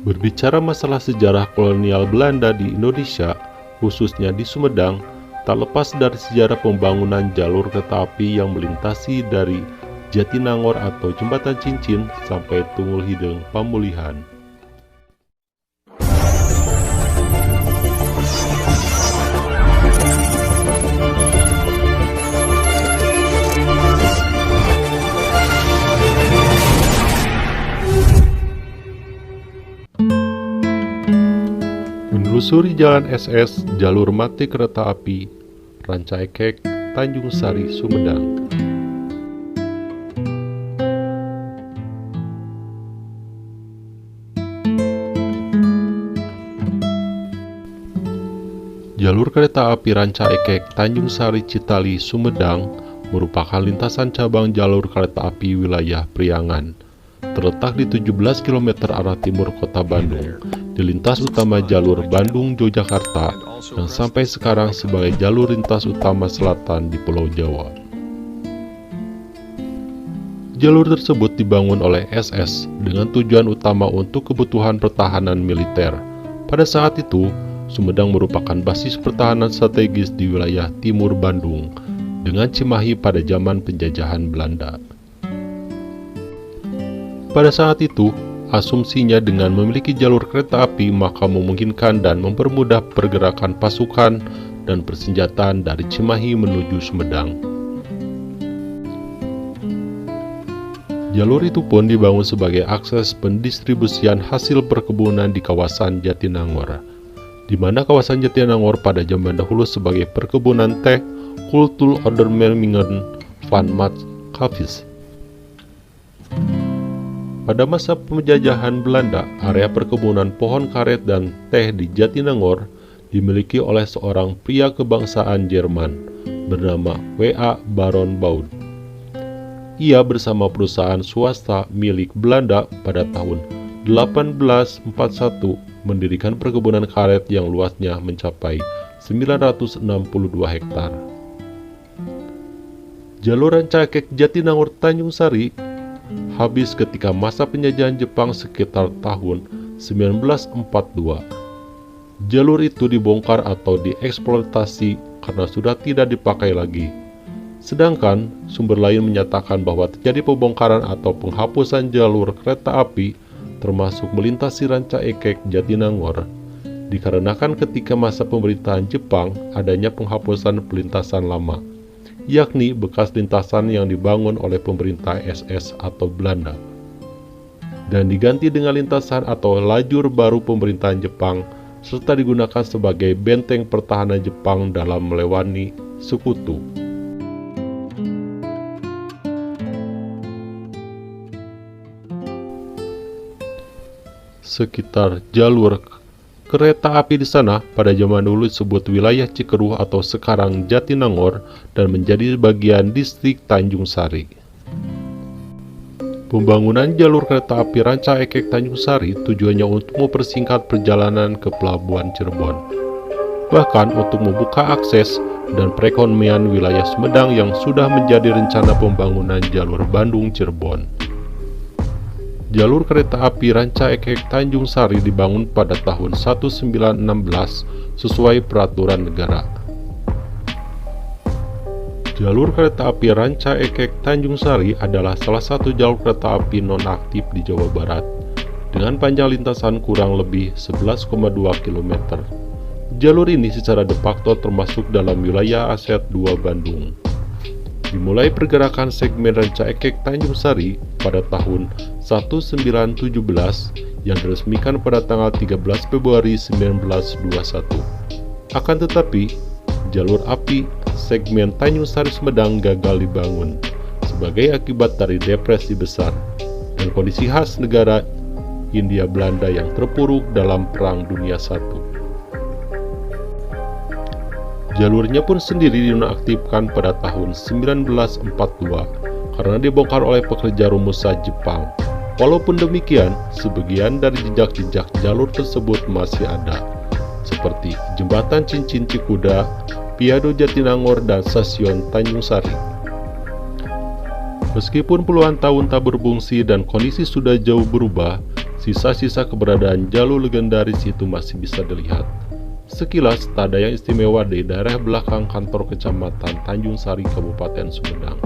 Berbicara masalah sejarah kolonial Belanda di Indonesia, khususnya di Sumedang, tak lepas dari sejarah pembangunan jalur kereta api yang melintasi dari Jatinangor atau Jembatan Cincin sampai Tunggul Hideng Pamulihan. Menelusuri Jalan SS, jalur mati kereta api Ranca Ekek, Tanjung Sari, Sumedang. Jalur kereta api Ranca Ekek, Tanjung Sari, Citali, Sumedang merupakan lintasan cabang jalur kereta api wilayah Priangan. Terletak di 17 km arah timur kota Bandung, di lintas utama jalur Bandung-Yogyakarta, yang sampai sekarang sebagai jalur lintas utama selatan di Pulau Jawa. Jalur tersebut dibangun oleh SS dengan tujuan utama untuk kebutuhan pertahanan militer. Pada saat itu, Sumedang merupakan basis pertahanan strategis di wilayah timur Bandung, dengan Cimahi pada zaman penjajahan Belanda. Pada saat itu, asumsinya dengan memiliki jalur kereta api maka memungkinkan dan mempermudah pergerakan pasukan dan persenjataan dari Cimahi menuju Sumedang. Jalur itu pun dibangun sebagai akses pendistribusian hasil perkebunan di kawasan Jatinangor, di mana kawasan Jatinangor pada zaman dahulu sebagai perkebunan teh Kultul Ondernemingen van Maatschappies. Pada masa penjajahan Belanda, area perkebunan pohon karet dan teh di Jatinangor dimiliki oleh seorang pria kebangsaan Jerman bernama W.A. Baron Baud. Ia bersama perusahaan swasta milik Belanda pada tahun 1841 mendirikan perkebunan karet yang luasnya mencapai 962 hektar. Jalur Ranca Ekek Jatinangor Tanjung Sari habis ketika masa penjajahan Jepang sekitar tahun 1942. Jalur itu dibongkar atau dieksploitasi karena sudah tidak dipakai lagi. Sedangkan sumber lain menyatakan bahwa terjadi pembongkaran atau penghapusan jalur kereta api termasuk melintasi Ranca Ekek Jatinangor dikarenakan ketika masa pemerintahan Jepang adanya penghapusan pelintasan lama, yakni bekas lintasan yang dibangun oleh pemerintah SS atau Belanda, dan diganti dengan lintasan atau lajur baru pemerintahan Jepang, serta digunakan sebagai benteng pertahanan Jepang dalam melewani sekutu. Sekitar jalur kereta api di sana pada zaman dulu disebut wilayah Cikeruh atau sekarang Jatinangor dan menjadi bagian distrik Tanjung Sari. Pembangunan jalur kereta api Ranca Ekek Tanjung Sari tujuannya untuk mempersingkat perjalanan ke pelabuhan Cirebon, bahkan untuk membuka akses dan perekonomian wilayah Sumedang yang sudah menjadi rencana pembangunan jalur Bandung-Cirebon. Jalur kereta api Ranca Ekek Tanjung Sari dibangun pada tahun 1916 sesuai peraturan negara. Jalur kereta api Ranca Ekek Tanjung Sari adalah salah satu jalur kereta api nonaktif di Jawa Barat dengan panjang lintasan kurang lebih 11,2 km. Jalur ini secara de facto termasuk dalam wilayah aset 2 Bandung. Dimulai pergerakan segmen Ranca Ekek Tanjung Sari pada tahun 1917 yang diresmikan pada tanggal 13 Februari 1921. Akan tetapi, jalur api segmen Tanjung Sari Sumedang gagal dibangun sebagai akibat dari depresi besar dan kondisi khas negara Hindia Belanda yang terpuruk dalam Perang Dunia I. Jalurnya pun sendiri dinonaktifkan pada tahun 1942 karena dibongkar oleh pekerja rumusan Jepang. Walaupun demikian, sebagian dari jejak-jejak jalur tersebut masih ada, seperti Jembatan Cincin Cikuda, Viado Jatinangor, dan Stasiun Tanjung Sari. Meskipun puluhan tahun tak berfungsi dan kondisi sudah jauh berubah, sisa-sisa keberadaan jalur legendaris itu masih bisa dilihat. Sekilas, tak ada yang istimewa di daerah belakang kantor Kecamatan Tanjung Sari, Kabupaten Sumedang.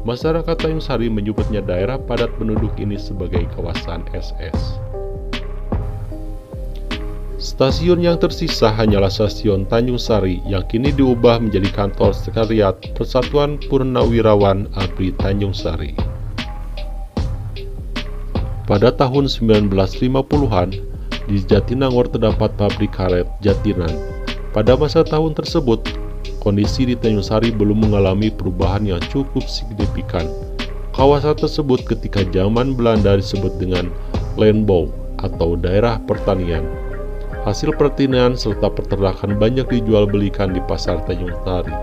Masyarakat Tanjung Sari menyebutnya daerah padat penduduk ini sebagai kawasan SS. Stasiun yang tersisa hanyalah Stasiun Tanjung Sari yang kini diubah menjadi kantor sekretariat Persatuan Purnawirawan ABRI Tanjung Sari. Pada tahun 1950-an, di Jatinangor terdapat pabrik karet Jatinan. Pada masa tahun tersebut, kondisi di Tanjung Sari belum mengalami perubahan yang cukup signifikan. Kawasan tersebut ketika zaman Belanda disebut dengan Landbouw atau daerah pertanian. Hasil pertanian serta peternakan banyak dijual belikan di pasar Tanjung Sari.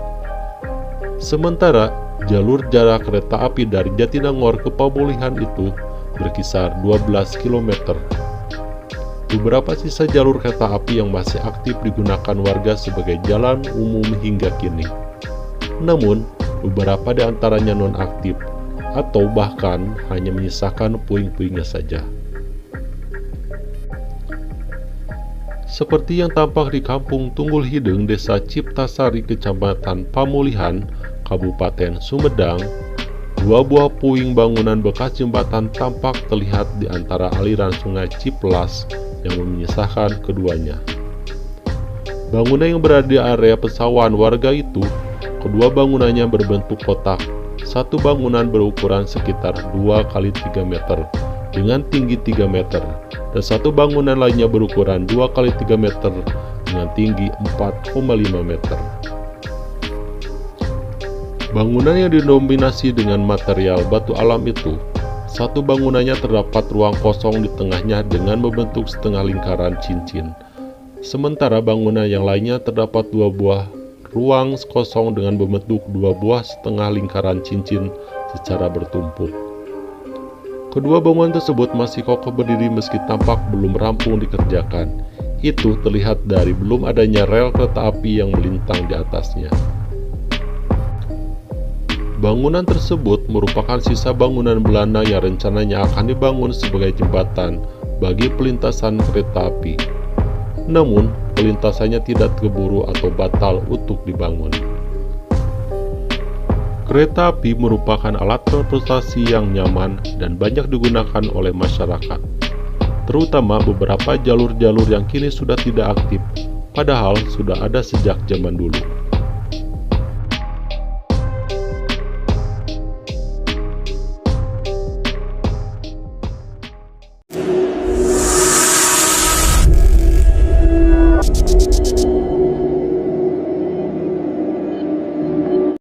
Sementara, jalur jarak kereta api dari Jatinangor ke Pamulihan itu berkisar 12 km. Beberapa sisa jalur kereta api yang masih aktif digunakan warga sebagai jalan umum hingga kini. Namun, beberapa di antaranya non-aktif atau bahkan hanya menyisakan puing-puingnya saja. Seperti yang tampak di Kampung Tunggul Hideng, Desa Ciptasari, Kecamatan Pamulihan, Kabupaten Sumedang, dua buah puing bangunan bekas jembatan tampak terlihat di antara aliran sungai Ciplas yang memisahkan keduanya. Bangunan yang berada di area pesawahan warga itu, kedua bangunannya berbentuk kotak. Satu bangunan berukuran sekitar 2 x 3 meter dengan tinggi 3 meter, dan satu bangunan lainnya berukuran 2 x 3 meter dengan tinggi 4,5 meter. Bangunan yang didominasi dengan material batu alam itu, satu bangunannya terdapat ruang kosong di tengahnya dengan membentuk setengah lingkaran cincin. Sementara bangunan yang lainnya terdapat dua buah ruang kosong dengan membentuk dua buah setengah lingkaran cincin secara bertumpuk. Kedua bangunan tersebut masih kokoh berdiri meski tampak belum rampung dikerjakan. Itu terlihat dari belum adanya rel kereta api yang melintang di atasnya. Bangunan tersebut merupakan sisa bangunan Belanda yang rencananya akan dibangun sebagai jembatan bagi pelintasan kereta api. Namun, pelintasannya tidak keburu atau batal untuk dibangun. Kereta api merupakan alat transportasi yang nyaman dan banyak digunakan oleh masyarakat, terutama beberapa jalur-jalur yang kini sudah tidak aktif, padahal sudah ada sejak zaman dulu.